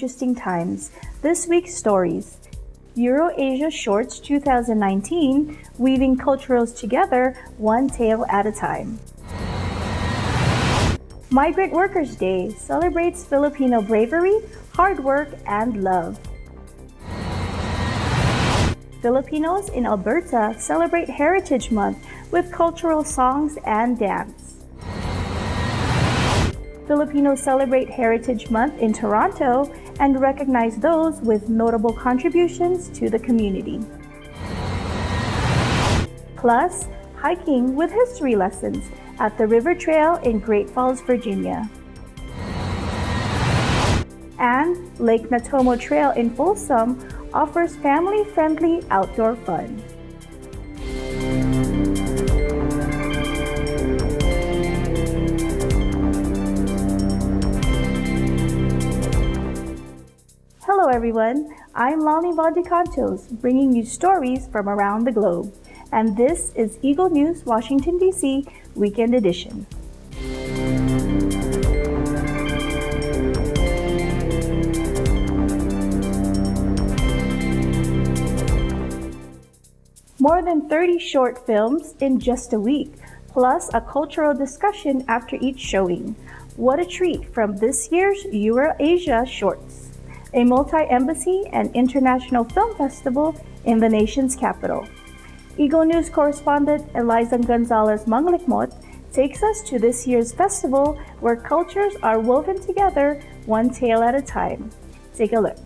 interesting times. This week's stories. Euro-Asia Shorts 2019, weaving cultures together, one tale at a time. Migrant Workers Day celebrates Filipino bravery, hard work, and love. Filipinos in Alberta celebrate Heritage Month with cultural songs and dance. Filipinos celebrate Heritage Month in Toronto and recognize those with notable contributions to the community. Plus, hiking with history lessons at the River Trail in Great Falls, Virginia. And Lake Natomo Trail in Folsom offers family-friendly outdoor fun. Hello everyone, I'm Lani Valdecantos, bringing you stories from around the globe. And this is Eagle News Washington, D.C. Weekend Edition. More than 30 short films in just a week, plus a cultural discussion after each showing. What a treat from this year's Euro-Asia Shorts, a multi-embassy and international film festival in the nation's capital. Eagle News correspondent Eliza Gonzalez Manglikmot takes us to this year's festival where cultures are woven together, one tale at a time. Take a look.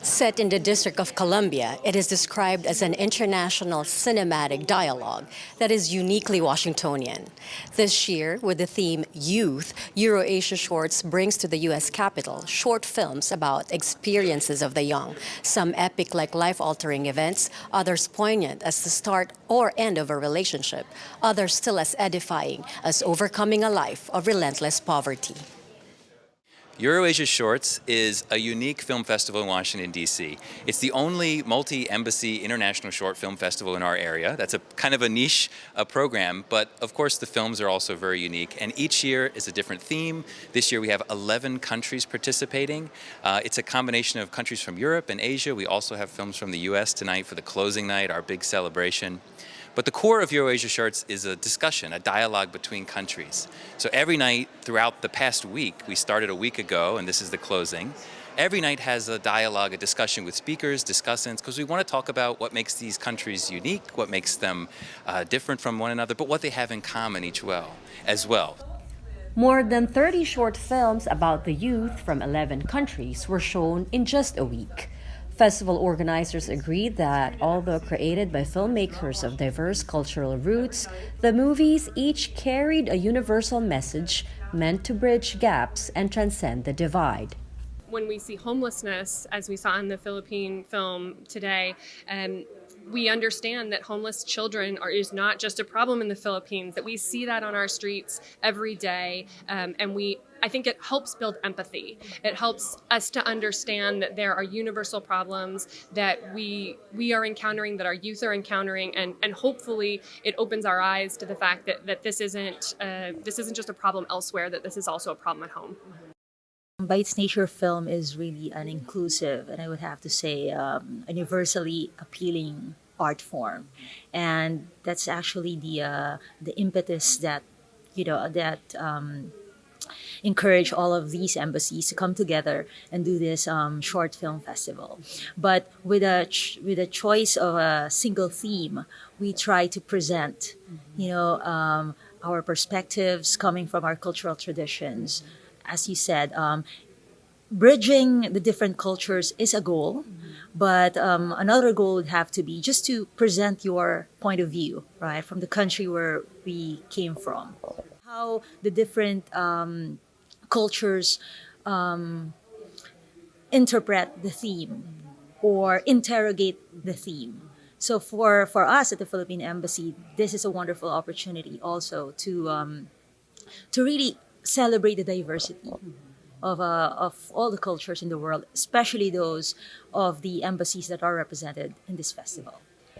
Set in the District of Columbia, it is described as an international cinematic dialogue that is uniquely Washingtonian. This year, with the theme Youth, Euro-Asia Shorts brings to the U.S. Capitol short films about experiences of the young, some epic like life-altering events, others poignant as the start or end of a relationship, others still as edifying as overcoming a life of relentless poverty. Euro-Asia Shorts is a unique film festival in Washington, D.C. It's the only multi-embassy international short film festival in our area. That's a kind of a niche program, but of course the films are also very unique. And each year is a different theme. This year we have 11 countries participating. It's a combination of countries from Europe and Asia. We also have films from the U.S. tonight for the closing night, our big celebration. But the core of Euro-Asia Shorts is a discussion, a dialogue between countries. So every night throughout the past week, we started a week ago, and this is the closing, every night has a dialogue, a discussion with speakers, discussants, because we want to talk about what makes these countries unique, what makes them different from one another, but what they have in common as well. More than 30 short films about the youth from 11 countries were shown in just a week. Festival organizers agreed that, although created by filmmakers of diverse cultural roots, the movies each carried a universal message meant to bridge gaps and transcend the divide. When we see homelessness, as we saw in the Philippine film today, we understand that homeless children is not just a problem in the Philippines, that we see that on our streets every day, and I think it helps build empathy. It helps us to understand that there are universal problems that we are encountering, that our youth are encountering, and hopefully it opens our eyes to the fact that this isn't just a problem elsewhere, that this is also a problem at home. By its nature, film is really an inclusive, and I would have to say a universally appealing art form, and that's actually the impetus that encourage all of these embassies to come together and do this short film festival. But with a choice of a single theme, we try to present, our perspectives coming from our cultural traditions. As you said, bridging the different cultures is a goal, but another goal would have to be just to present your point of view, right, from the country where we came from. How the different cultures interpret the theme or interrogate the theme. So for us at the Philippine Embassy, this is a wonderful opportunity also to really celebrate the diversity of all the cultures in the world, especially those of the embassies that are represented in this festival.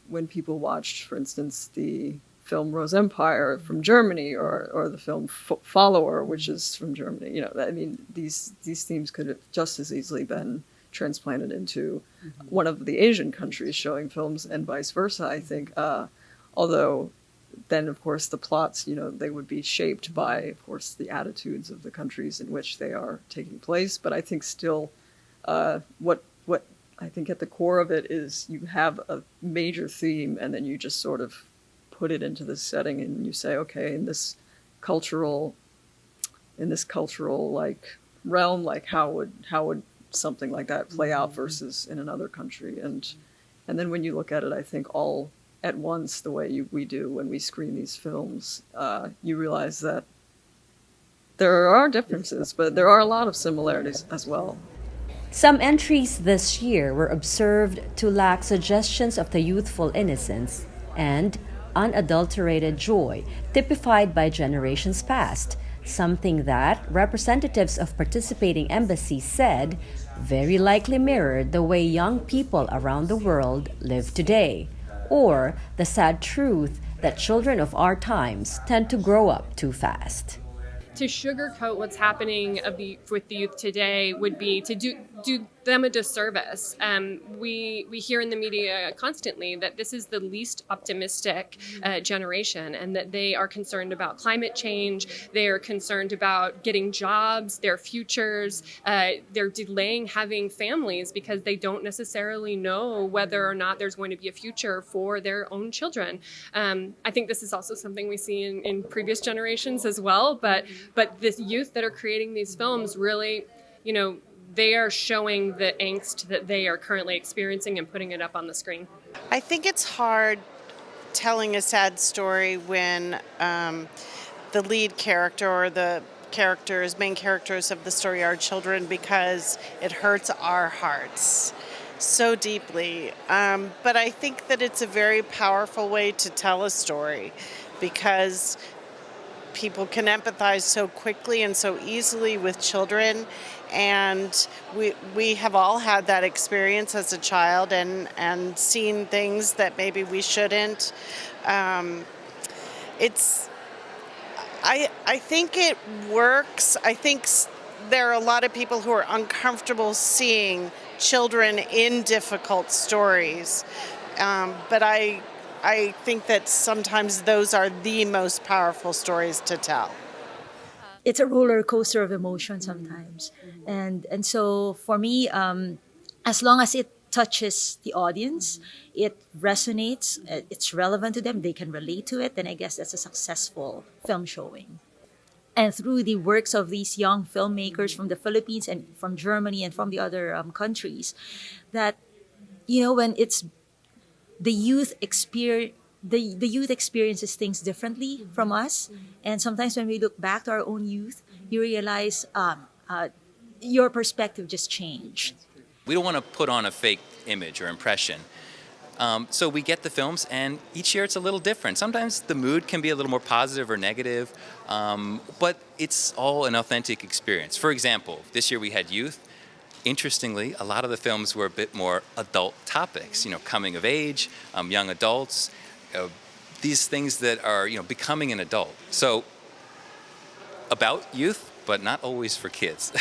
When people watched, for instance, the film Rose Empire from Germany, or the film Follower, which is from Germany. You know, I mean, these themes could have just as easily been transplanted into one of the Asian countries showing films, and vice versa, I think. Although then, of course, the plots, you know, they would be shaped by, of course, the attitudes of the countries in which they are taking place. But I think still, what I think at the core of it is you have a major theme, and then you just sort of put it into this setting, and you say, okay, in this cultural like realm, like how would something like that play out versus in another country, and then when you look at it, I think all at once, the way we do when we screen these films, you realize that there are differences, but there are a lot of similarities as well. Some entries this year were observed to lack suggestions of the youthful innocence and unadulterated joy typified by generations past, something that representatives of participating embassies said very likely mirrored the way young people around the world live today, or the sad truth that children of our times tend to grow up too fast. To sugarcoat what's happening with the youth today would be to do them a disservice. We hear in the media constantly that this is the least optimistic generation, and that they are concerned about climate change, they are concerned about getting jobs, their futures, they're delaying having families because they don't necessarily know whether or not there's going to be a future for their own children. I think this is also something we see in previous generations as well, but this youth that are creating these films really, you know, they are showing the angst that they are currently experiencing and putting it up on the screen. I think it's hard telling a sad story when the lead character or the main characters of the story are children, because it hurts our hearts so deeply. But I think that it's a very powerful way to tell a story, because people can empathize so quickly and so easily with children, and we have all had that experience as a child and seen things that maybe we shouldn't. I think it works. I think there are a lot of people who are uncomfortable seeing children in difficult stories, but I think that sometimes those are the most powerful stories to tell. It's a roller coaster of emotion sometimes, and so for me, as long as it touches the audience, it resonates, it's relevant to them, they can relate to it, then I guess that's a successful film showing. And through the works of these young filmmakers from the Philippines and from Germany and from the other countries, that, you know, when it's the youth experiences things differently from us, and sometimes when we look back to our own youth, you realize your perspective just changed. We don't want to put on a fake image or impression. So we get the films, and each year it's a little different. Sometimes the mood can be a little more positive or negative, but it's all an authentic experience. For example, this year we had youth. Interestingly, a lot of the films were a bit more adult topics, you know, coming of age, young adults, these things that are, you know, becoming an adult. So about youth, but not always for kids.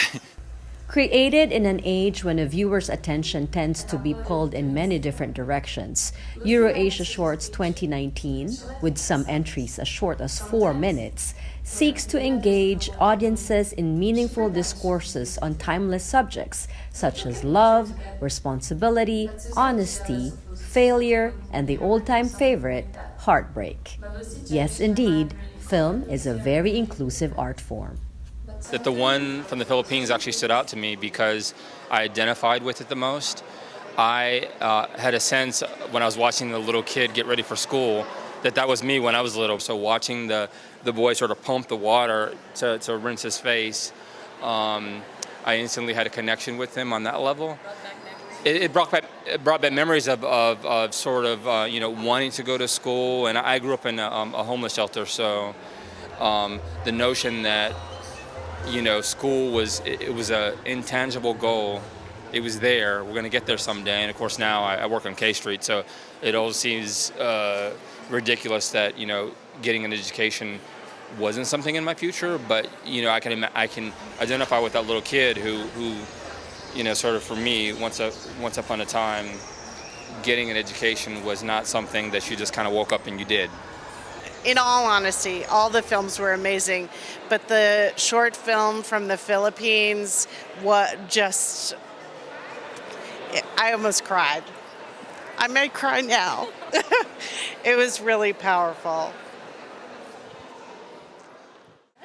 Created in an age when a viewer's attention tends to be pulled in many different directions, EuroAsia Shorts 2019, with some entries as short as 4 minutes, seeks to engage audiences in meaningful discourses on timeless subjects such as love, responsibility, honesty, failure, and the old-time favorite, heartbreak. Yes, indeed, film is a very inclusive art form. That the one from the Philippines actually stood out to me because I identified with it the most. I had a sense when I was watching the little kid get ready for school that was me when I was little. So watching the boy sort of pump the water to rinse his face, I instantly had a connection with him on that level. It brought back memories of sort of you know, wanting to go to school, and I grew up in a homeless shelter, so the notion that, you know, school was an intangible goal it was there. We're going to get there someday. And of course, now I work on K Street, so it all seems ridiculous that getting an education wasn't something in my future. But I can identify with that little kid who sort of for me, once upon a time, getting an education was not something that you just kind of woke up and you did. In all honesty, all the films were amazing, but the short film from the Philippines, I almost cried. I may cry now. It was really powerful.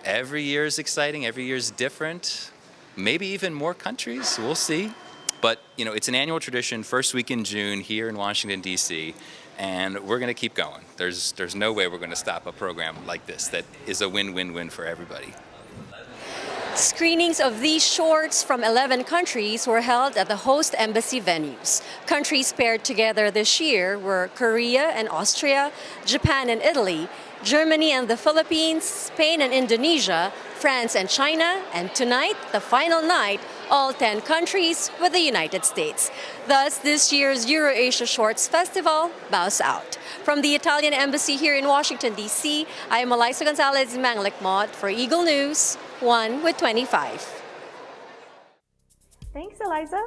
Every year is exciting. Every year is different. Maybe even more countries. We'll see. But, it's an annual tradition, first week in June here in Washington, D.C., and we're going to keep going. There's no way we're going to stop a program like this that is a win-win-win for everybody. Screenings of these shorts from 11 countries were held at the host embassy venues. Countries paired together this year were Korea and Austria, Japan and Italy, Germany and the Philippines, Spain and Indonesia, France and China, and tonight, the final night, all 10 countries with the United States. Thus, this year's EuroAsia Shorts Festival bows out. From the Italian Embassy here in Washington, D.C., I am Elisa Gonzalez Manglikmot for Eagle News, 1 with 25. Thanks, Eliza.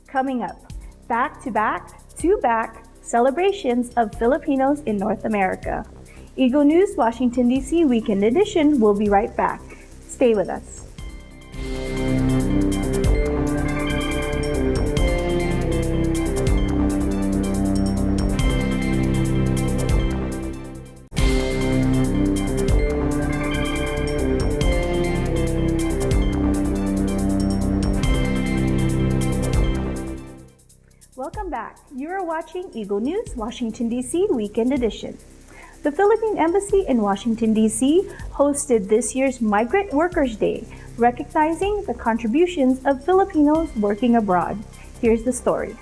Coming up, back-to-back, two-back celebrations of Filipinos in North America. Eagle News Washington, D.C. Weekend Edition will be right back. Stay with us. Welcome back. You are watching Eagle News Washington, D.C. Weekend Edition. The Philippine Embassy in Washington, D.C. hosted this year's Migrant Workers Day, recognizing the contributions of Filipinos working abroad. Here's the story.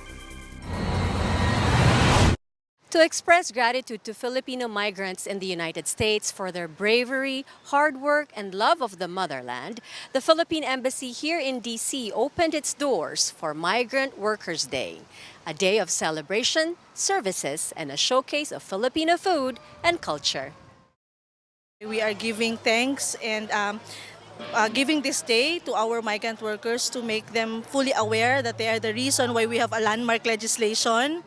To express gratitude to Filipino migrants in the United States for their bravery, hard work, and love of the motherland, the Philippine Embassy here in D.C. opened its doors for Migrant Workers Day, a day of celebration, services, and a showcase of Filipino food and culture. We are giving thanks and giving this day to our migrant workers to make them fully aware that they are the reason why we have a landmark legislation.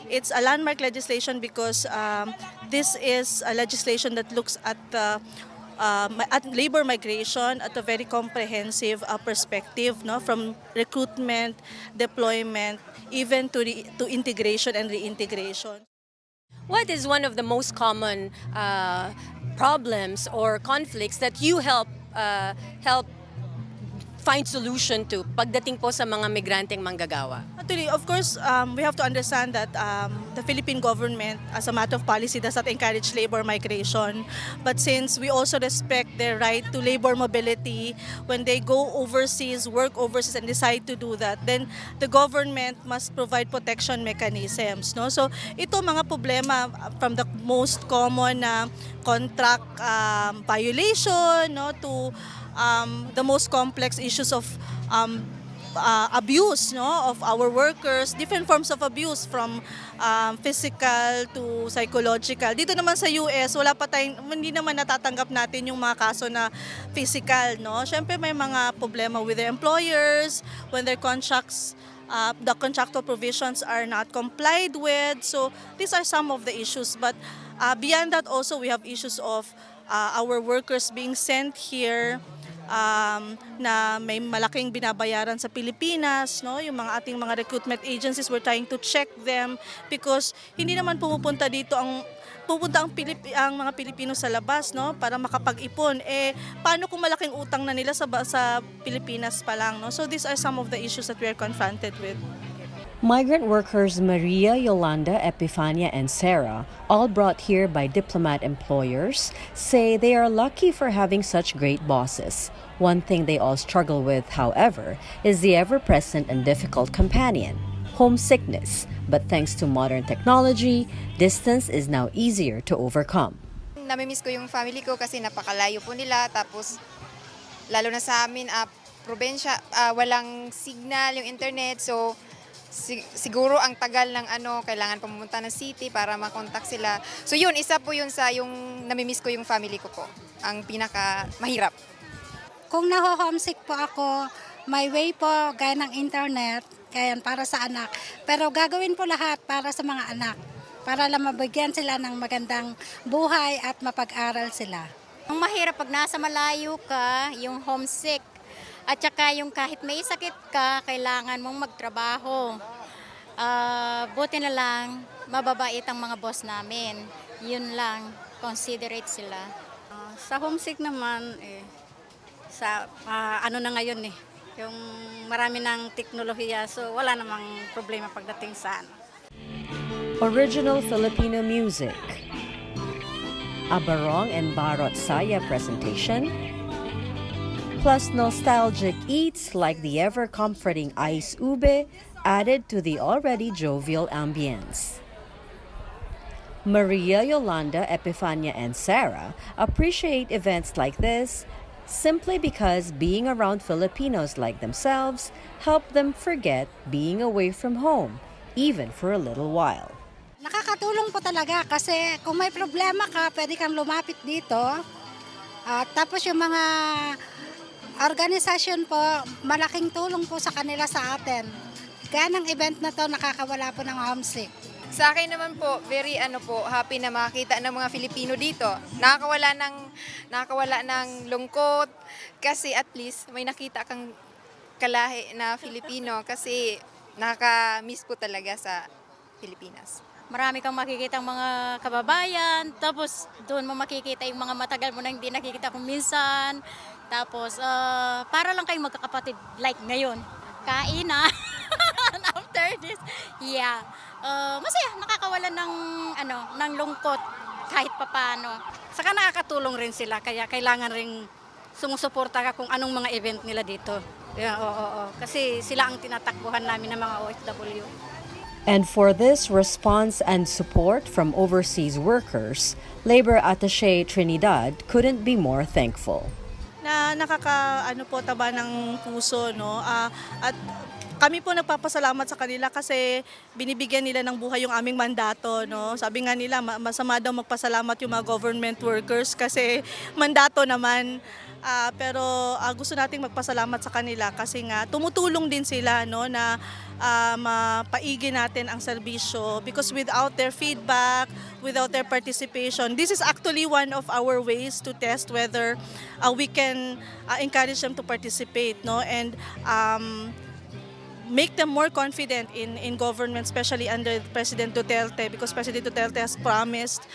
It's a landmark legislation because this is a legislation that looks at labor migration at a very comprehensive perspective, no? From recruitment, deployment, even to integration and reintegration. What is one of the most common problems or conflicts that you help find solution to pagdating po sa mga migranteng manggagawa? Actually, of course, we have to understand that the Philippine government, as a matter of policy, does not encourage labor migration. But since we also respect their right to labor mobility, when they go overseas, work overseas, and decide to do that, then the government must provide protection mechanisms. No? So ito mga problema from the most common contract violation, no, to the most complex issues of abuse, no, of our workers, different forms of abuse from physical to psychological. Dito naman sa US, hindi naman natatanggap natin yung mga kaso na physical, no. Syempre may mga problema with their employers when their contracts the contractual provisions are not complied with. So these are some of the issues, but beyond that also we have issues of our workers being sent here na may malaking binabayaran sa Pilipinas, no? Yung mga ating mga recruitment agencies, we're trying to check them because hindi naman pupunta ang mga Pilipino sa labas, no, para makapag-ipon. Paano kung malaking utang na nila sa Pilipinas pa lang, no? So these are some of the issues that we are confronted with. Migrant workers Maria, Yolanda, Epifania, and Sarah, all brought here by diplomat employers, say they are lucky for having such great bosses. One thing they all struggle with, however, is the ever-present and difficult companion, homesickness. But thanks to modern technology, distance is now easier to overcome. Namimiss ko yung family ko kasi napakalayo po nila. Tapos, lalo na sa amin, probinsya, walang signal yung internet. So, siguro ang tagal ng kailangan pumunta ng city para makontak sila. So yun, isa po yun sa yung namimiss ko yung family ko po. Ang pinaka mahirap. Kung naho-homesick po ako, may way po gaya ng internet, kaya para sa anak. Pero gagawin po lahat para sa mga anak. Para lang mabigyan sila ng magandang buhay at mapag-aral sila. Ang mahirap pag nasa malayo ka, yung homesick. At saka yung kahit may sakit ka, kailangan mong magtrabaho. Buti na lang, mababait ang mga boss namin. Yun lang, considerate sila. Sa homesick naman, ano na ngayon yung marami ng teknolohiya, so wala namang problema pagdating sa Original Filipino music. A Barong and Barot Saya presentation, plus nostalgic eats like the ever-comforting ice ube added to the already jovial ambience. Maria, Yolanda, Epifania, and Sarah appreciate events like this simply because being around Filipinos like themselves help them forget being away from home, even for a little while. Nakakatulong po talaga kasi kung may problema ka, pwede kang lumapit dito. Tapos yung mga organisasyon po, malaking tulong po sa kanila sa atin. Kaya ng event na to, nakakawala po ng homesick. Sa akin naman po, very happy na makita ng mga Filipino dito. Nakakawala ng lungkot kasi at least may nakita kang kalahi na Filipino kasi nakaka-miss po talaga sa Pilipinas. Marami kang makikita mga kababayan, tapos doon mo makikita yung mga matagal mo na hindi nakikita kung minsan. Tapos, para lang kayong magkakapatid like ngayon. Kain na. After this, yeah. Masaya, nakakawalan ng lungkot kahit papano. Saka nakakatulong rin sila, kaya kailangan rin sumusuporta ka kung anong mga event nila dito. Yeah, oo. Kasi sila ang tinatakbuhan namin ng mga OFW. And for this response and support from overseas workers, Labor Attaché Trinidad couldn't be more thankful. Taba ng puso, no? At kami po nagpapasalamat sa kanila kasi binibigyan nila ng buhay yung aming mandato, no? Sabi nga nila, masama daw magpasalamat yung mga government workers kasi mandato naman. Pero gusto nating magpasalamat sa kanila kasi nga tumutulong din sila, no, na mapaigi natin ang serbisyo because without their feedback, without their participation, this is actually one of our ways to test whether we can encourage them to participate, no, and make them more confident in government, especially under President Duterte, because President Duterte has promised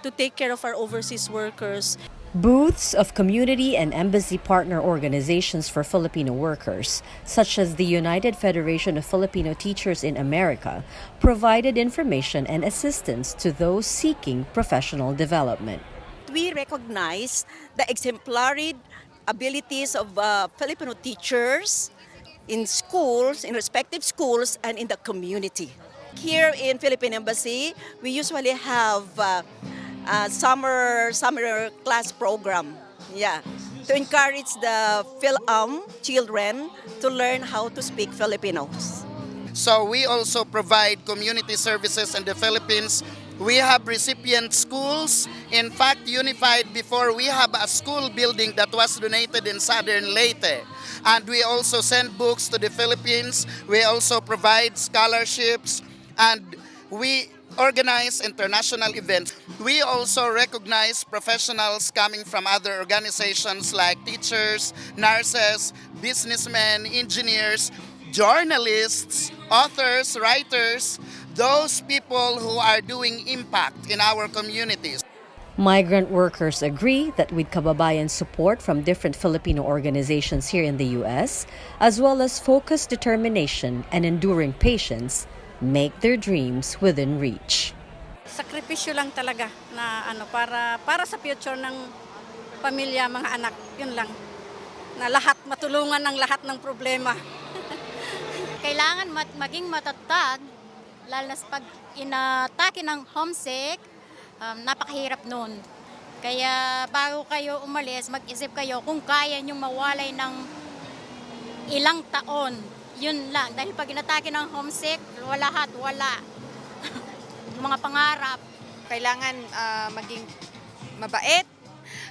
to take care of our overseas workers. Booths of community and embassy partner organizations for Filipino workers, such as the United Federation of Filipino Teachers in America, provided information and assistance to those seeking professional development. We recognize the exemplary abilities of Filipino teachers in schools, in respective schools, and in the community. Here in Philippine Embassy, we usually have summer class program, to encourage the children to learn how to speak Filipinos. So we also provide community services in the Philippines. We have recipient schools. In fact, Unified before, we have a school building that was donated in Southern Leyte. And we also send books to the Philippines. We also provide scholarships. And we organize international events. We also recognize professionals coming from other organizations like teachers, nurses, businessmen, engineers, journalists, authors, writers, those people who are doing impact in our communities. Migrant workers agree that with kababayan support from different Filipino organizations here in the U.S., as well as focused determination and enduring patience, make their dreams within reach. Sakripisyo lang talaga na para sa future ng pamilya, mga anak, yun lang. Na lahat matulungan ng lahat ng problema. Kailangan maging matatag, lalo na pag inatake ng homesick, napakahirap nun. Kaya bago kayo umalis, mag-isip kayo kung kaya nyo mawalay ng ilang taon. Yun lang. Dahil pag inatake ng homesick, wala. Mga pangarap. Kailangan maging mabait.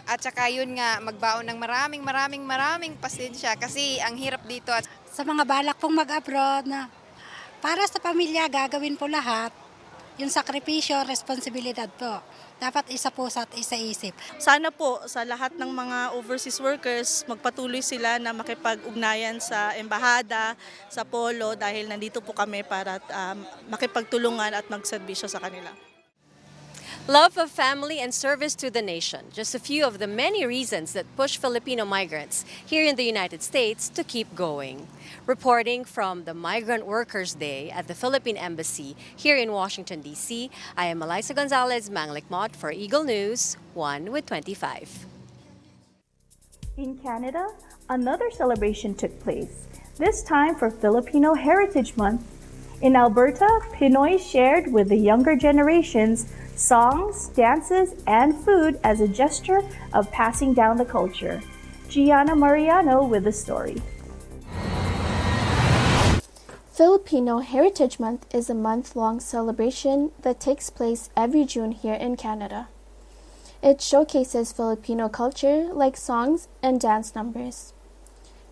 At saka yun nga, magbaon ng maraming pasensya kasi ang hirap dito. Sa mga balak pong mag-abroad na para sa pamilya, gagawin po lahat. Yung sakripisyo, responsibilidad po. Dapat isa po sa isa-isip. Sana po sa lahat ng mga overseas workers, magpatuloy sila na makipag-ugnayan sa embahada, sa polo, dahil nandito po kami para makipagtulungan at magserbisyo sa kanila. Love of family and service to the nation, just a few of the many reasons that push Filipino migrants here in the United States to keep going. Reporting from the Migrant Workers Day at the Philippine Embassy here in Washington, D.C., I am Eliza Gonzalez Manglikmot for Eagle News, 1 with 25. In Canada, another celebration took place, this time for Filipino Heritage Month. In Alberta, Pinoy shared with the younger generations songs, dances, and food as a gesture of passing down the culture. Gianna Mariano with the story. Filipino Heritage Month is a month-long celebration that takes place every June here in Canada. It showcases Filipino culture like songs and dance numbers.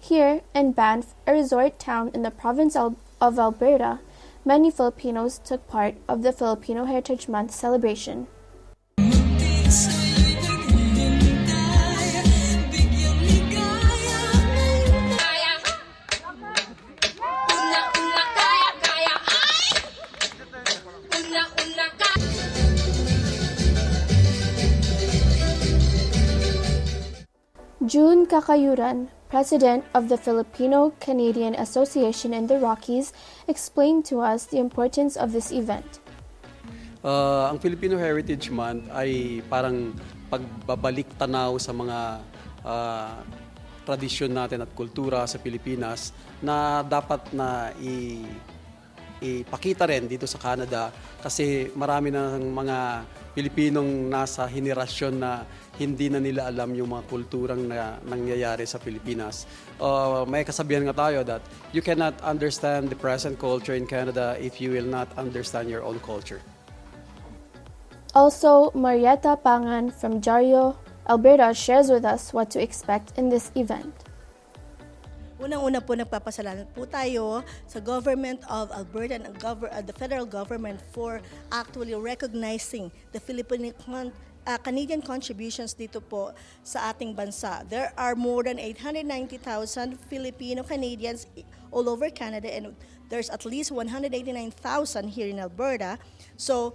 Here in Banff, a resort town in the province of Alberta, many Filipinos took part of the Filipino Heritage Month celebration. June Kakayuran, president of the Filipino-Canadian Association in the Rockies, explained to us the importance of this event. Ang Filipino Heritage Month ay parang pagbabalik tanaw sa mga tradisyon natin at kultura sa Pilipinas na dapat na ipakita rin dito sa Canada kasi marami ng mga Pilipinong nasa henerasyon na hindi na nila alam yung mga kulturang na nangyayari sa Pilipinas. May kasabihan nga tayo that you cannot understand the present culture in Canada if you will not understand your own culture. Also, Marietta Pangan from Jario, Alberta shares with us what to expect in this event. Unang-una po, nagpapasalamat po tayo sa Government of Alberta and the federal government for actually recognizing the Filipino Canadian contributions dito po sa ating bansa. There are more than 890,000 Filipino Canadians all over Canada, and there's at least 189,000 here in Alberta. So,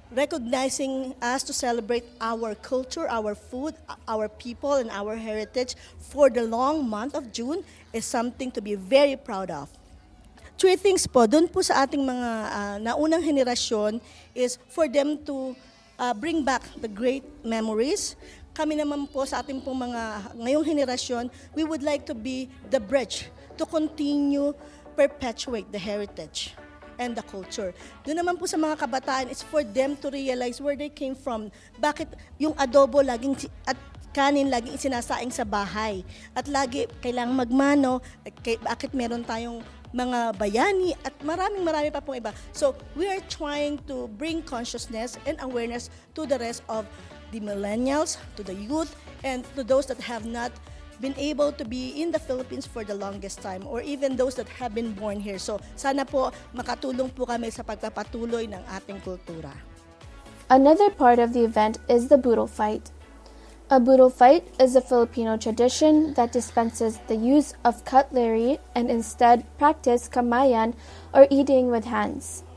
recognizing us to celebrate our culture, our food, our people, and our heritage for the long month of June is something to be very proud of. Three things po, dun po sa ating mga naunang henerasyon is for them to bring back the great memories. Kami naman po sa ating pong mga ngayong henerasyon, we would like to be the bridge to continue perpetuate the heritage and the culture. Doon naman po sa mga kabataan, it's for them to realize where they came from. Bakit yung adobo laging at kanin laging isinasaing sa bahay at lagi kailangang magmano, bakit meron tayong mga bayani at marami pa pong iba. So we are trying to bring consciousness and awareness to the rest of the millennials, to the youth, and to those that have not been able to be in the Philippines for the longest time, or even those that have been born here. So sana po makatulong po kami sa pagpapatuloy ng ating kultura. Another part of the event is the boodle fight. A boodle fight is a Filipino tradition that dispenses the use of cutlery and instead practice kamayan or eating with hands.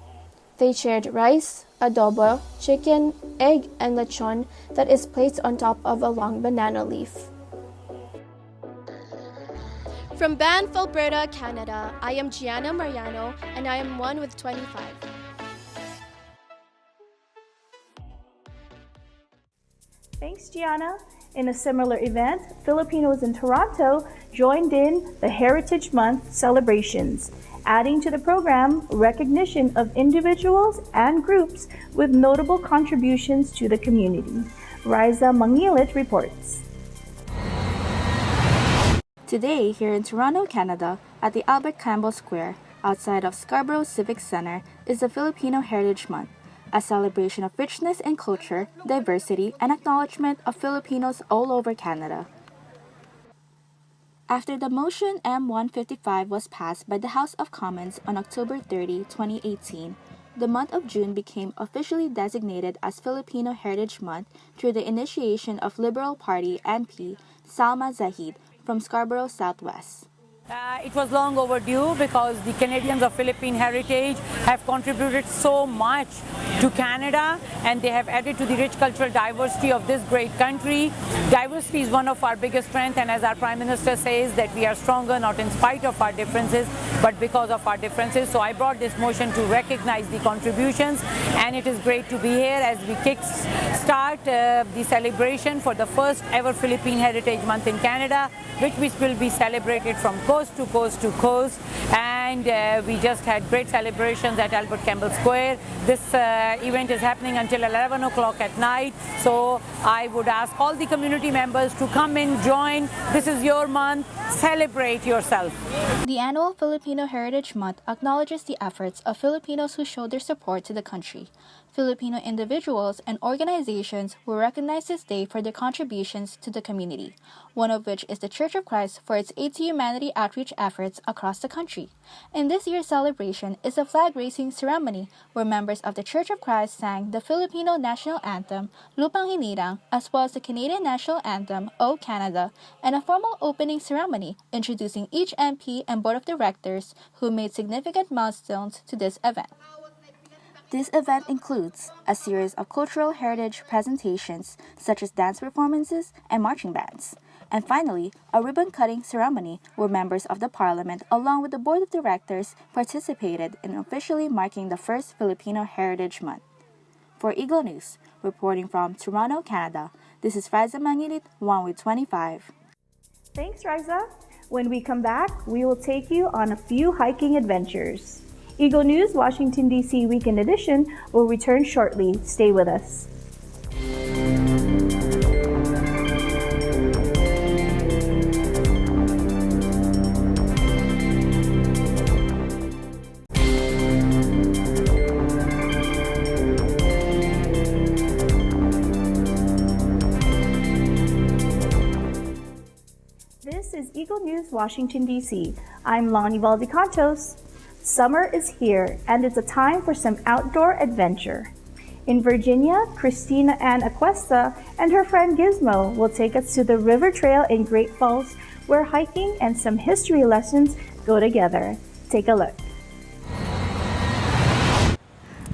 They shared rice, adobo, chicken, egg, and lechon that is placed on top of a long banana leaf. From Banff, Alberta, Canada, I am Gianna Mariano, and I am 1 with 25. Thanks, Gianna. In a similar event, Filipinos in Toronto joined in the Heritage Month celebrations, adding to the program recognition of individuals and groups with notable contributions to the community. Riza Mangilit reports. Today, here in Toronto, Canada, at the Albert Campbell Square, outside of Scarborough Civic Center, is the Filipino Heritage Month, a celebration of richness in culture, diversity, and acknowledgement of Filipinos all over Canada. After the motion M155 was passed by the House of Commons on October 30, 2018, the month of June became officially designated as Filipino Heritage Month through the initiation of Liberal Party MP Salma Zahid from Scarborough Southwest. It was long overdue because the Canadians of Philippine heritage have contributed so much to Canada, and they have added to the rich cultural diversity of this great country. Diversity is one of our biggest strengths, and as our Prime Minister says, that we are stronger not in spite of our differences, but because of our differences. So I brought this motion to recognize the contributions, and it is great to be here as we kick-start the celebration for the first ever Philippine Heritage Month in Canada, which will be celebrated from coast to coast to coast. And we just had great celebrations at Albert Campbell Square. This event is happening until 11 o'clock at night. So I would ask all the community members to come in, join. This is your month. Celebrate yourself. The annual Filipino Heritage Month acknowledges the efforts of Filipinos who showed their support to the country. Filipino individuals and organizations will recognize this day for their contributions to the community, one of which is the Church of Christ for its aid to humanity outreach efforts across the country. And this year's celebration is a flag-raising ceremony where members of the Church of Christ sang the Filipino national anthem, Lupang Hinirang, as well as the Canadian national anthem, O Canada, and a formal opening ceremony introducing each MP and board of directors who made significant milestones to this event. This event includes a series of cultural heritage presentations such as dance performances and marching bands. And finally, a ribbon-cutting ceremony where members of the Parliament along with the Board of Directors participated in officially marking the first Filipino Heritage Month. For Eagle News, reporting from Toronto, Canada, this is Riza Mangilit, 1 with 25. Thanks, Riza. When we come back, we will take you on a few hiking adventures. Eagle News Washington, D.C. Weekend Edition will return shortly. Stay with us. This is Eagle News Washington, D.C. I'm Lonnie Valdecantos. Summer is here, and it's a time for some outdoor adventure. In Virginia, Christina Ann Aquesta and her friend Gizmo will take us to the River Trail in Great Falls, where hiking and some history lessons go together. Take a look.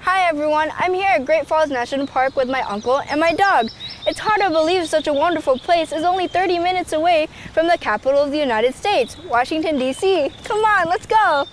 Hi everyone, I'm here at Great Falls National Park with my uncle and my dog. It's hard to believe such a wonderful place is only 30 minutes away from the capital of the United States, Washington, D.C. Come on, let's go!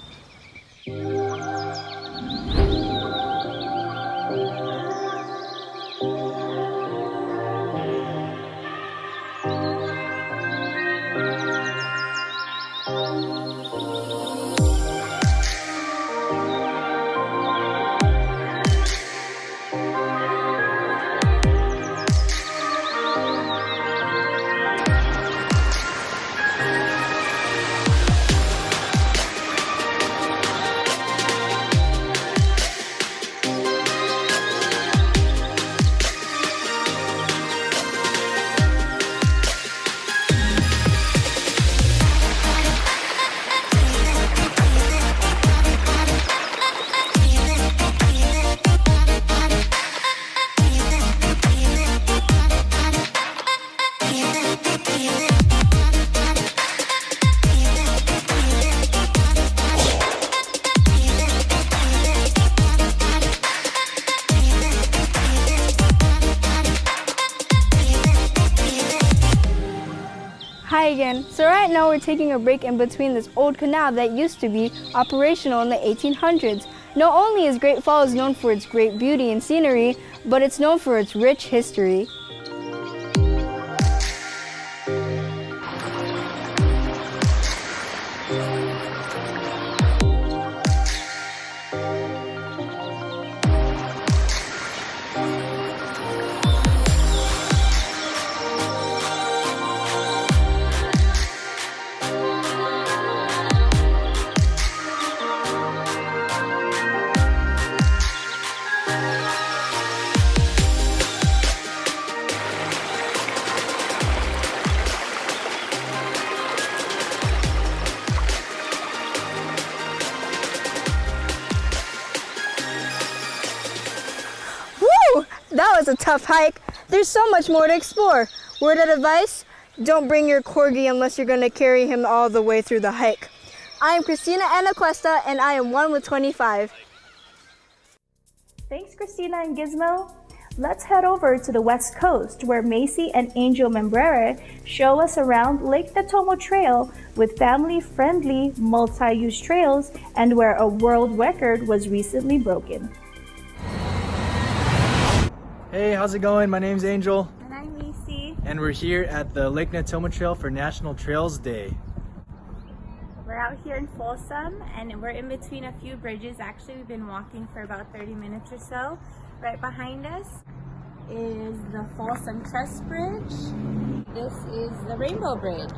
Hi again. So right now we're taking a break in between this old canal that used to be operational in the 1800s. Not only is Great Falls known for its great beauty and scenery, but it's known for its rich history. that was a tough hike. There's so much more to explore. Word of advice, don't bring your corgi unless you're going to carry him all the way through the hike. I am Christina Anacuesta, and I am 1 with 25. Thanks, Christina and Gizmo. Let's head over to the West Coast, where Macy and Angel Membrere show us around Lake Natomo Trail with family-friendly multi-use trails and where a world record was recently broken. Hey, how's it going? My name's Angel. And I'm Macy. And we're here at the Lake Natomo Trail for National Trails Day. We're out here in Folsom, and we're in between a few bridges. Actually, we've been walking for about 30 minutes or so. Right behind us is the Folsom Truss Bridge. This is the Rainbow Bridge.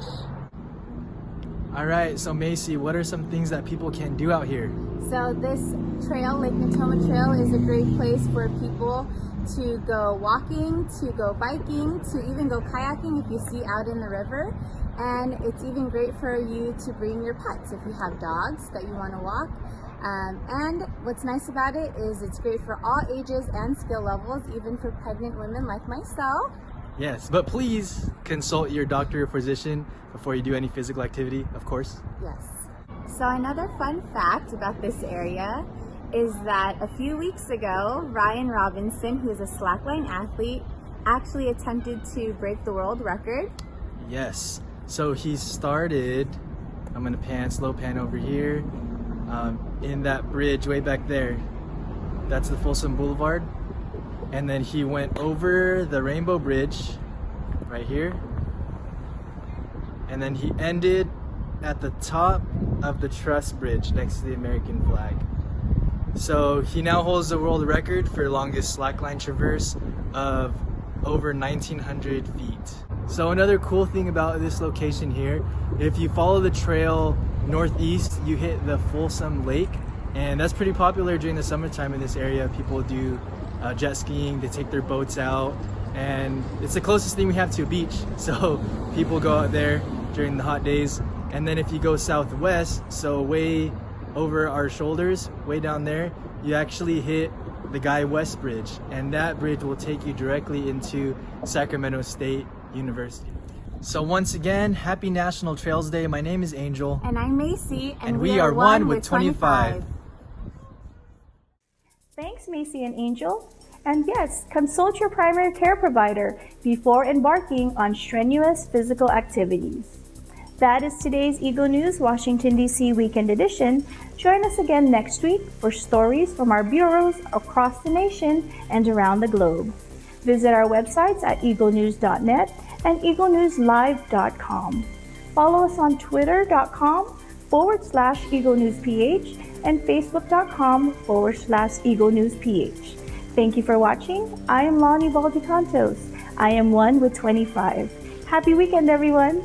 All right, so Macy, what are some things that people can do out here? So this trail, Lake Natomo Trail, is a great place for people to go walking, to go biking, to even go kayaking if you see out in the river. And it's even great for you to bring your pets if you have dogs that you want to walk. And what's nice about it is it's great for all ages and skill levels, even for pregnant women like myself. Yes, but please consult your doctor or physician before you do any physical activity, of course. Yes. So another fun fact about this area is that a few weeks ago, Ryan Robinson, who is a slackline athlete, actually attempted to break the world record. Yes, so he started, I'm gonna slow pan over here, in that bridge way back there. That's the Folsom Boulevard. And then he went over the Rainbow Bridge right here. And then he ended at the top of the Truss Bridge next to the American flag. So he now holds the world record for longest slackline traverse of over 1,900 feet. So another cool thing about this location here, if you follow the trail northeast, you hit the Folsom Lake, and that's pretty popular during the summertime in this area. People do jet skiing, they take their boats out, and it's the closest thing we have to a beach. So people go out there during the hot days. And then if you go southwest, so way over our shoulders, way down there, you actually hit the Guy West Bridge, and that bridge will take you directly into Sacramento State University. So once again, happy National Trails Day. My name is Angel. And I'm Macy. And we are 1 with 25. Thanks, Macy and Angel. And yes, consult your primary care provider before embarking on strenuous physical activities. That is today's Eagle News Washington, D.C. Weekend Edition. Join us again next week for stories from our bureaus across the nation and around the globe. Visit our websites at eaglenews.net and eaglenewslive.com. Follow us on twitter.com/EagleNewsPH and facebook.com/EagleNewsPH. Thank you for watching. I am Lonnie Baldicantos. I am 1 with 25. Happy weekend, everyone.